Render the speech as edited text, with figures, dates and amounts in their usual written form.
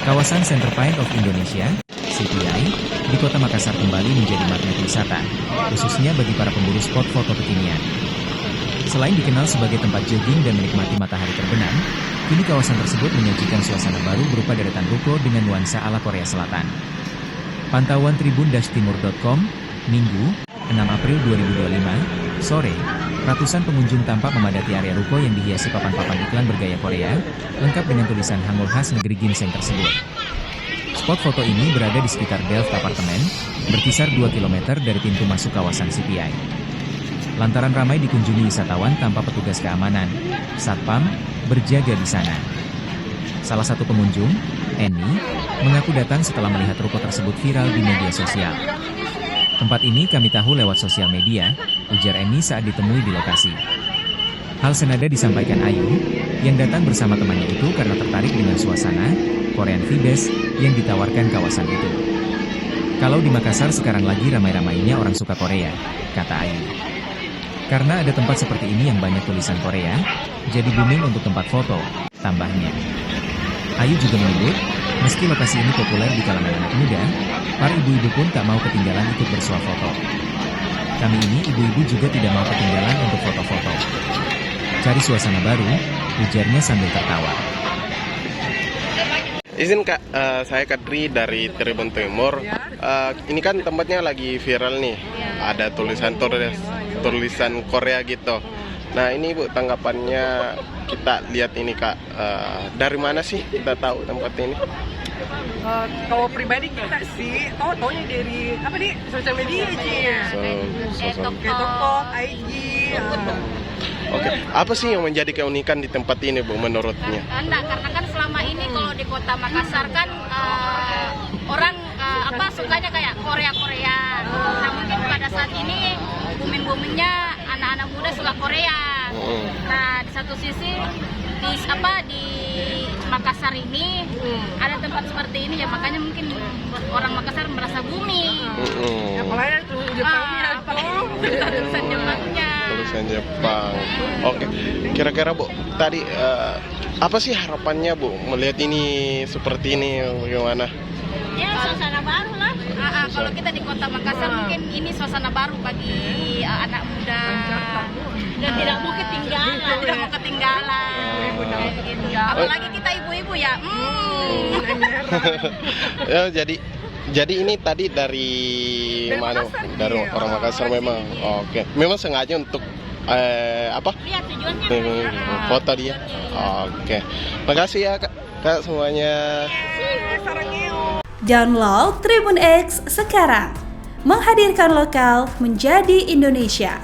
Kawasan Center Point of Indonesia, CPI, di Kota Makassar kembali menjadi magnet wisata, khususnya bagi para pemburu spot foto kekinian. Selain dikenal sebagai tempat jogging dan menikmati matahari terbenam, kini kawasan tersebut menyajikan suasana baru berupa deretan ruko dengan nuansa ala Korea Selatan. Pantauan tribun-timur.com, Minggu, 6 April 2025, sore, ratusan pengunjung tampak memadati area ruko yang dihiasi papan-papan iklan bergaya Korea, lengkap dengan tulisan Hangul khas negeri ginseng tersebut. Spot foto ini berada di sekitar Delft Apartemen, berkisar 2 km dari pintu masuk kawasan CPI. Lantaran ramai dikunjungi wisatawan tanpa petugas keamanan, Satpam, berjaga di sana. Salah satu pengunjung, Eni, mengaku datang setelah melihat ruko tersebut viral di media sosial. Tempat ini kami tahu lewat sosial media, ujar Eni saat ditemui di lokasi. Hal senada disampaikan Ayu, yang datang bersama temannya itu karena tertarik dengan suasana Korean Vibes yang ditawarkan kawasan itu. Kalau di Makassar sekarang lagi ramai-ramainya orang suka Korea, kata Ayu. Karena ada tempat seperti ini yang banyak tulisan Korea, jadi booming untuk tempat foto, tambahnya. Ayu juga menyebut, meski lokasi ini populer di kalangan anak muda, para ibu-ibu pun tak mau ketinggalan ikut bersuah foto. Kami ini ibu-ibu juga tidak mau ketinggalan untuk foto-foto. Cari suasana baru, ujarnya sambil tertawa. Izin Kak, saya Kadri dari Tribun Timur. Ini kan tempatnya lagi viral nih, ada tulisan Korea gitu. Nah ini Bu, tanggapannya kita lihat ini Kak, dari mana sih kita tahu tempat ini? Kalau pribadi kita sih taunya dari apa nih, sosial media aja ya, kayak TikTok, IG. Oke, apa sih yang menjadi keunikan di tempat ini Bu menurutnya? Enggak, karena kan selama ini kalau di Kota Makassar kan orang sukanya kayak Korea. Nah mungkin pada saat ini boomingnya anak-anak muda suka Korea. Nah di satu sisi di Makassar ini ada tempat seperti ini ya, makanya mungkin orang Makassar merasa booming. Apalagi tuh Jepangnya tulisan Jepangnya. Tulisan Jepang. Oke, kira-kira Bu, tadi apa sih harapannya Bu melihat ini seperti ini, bagaimana? Ya suasana baru lah. Kalau kita di Kota Makassar mungkin ini suasana baru bagi anak muda dan tidak mau ketinggalan. Apalagi kita ibu-ibu ya. Ya, jadi ini tadi dari mana? Dari orang Makassar memang. Oke. Memang sengaja untuk Lihat tujuannya. Foto dia. Oke. Makasih ya Kak semuanya. Download Tribun X sekarang. Menghadirkan lokal menjadi Indonesia.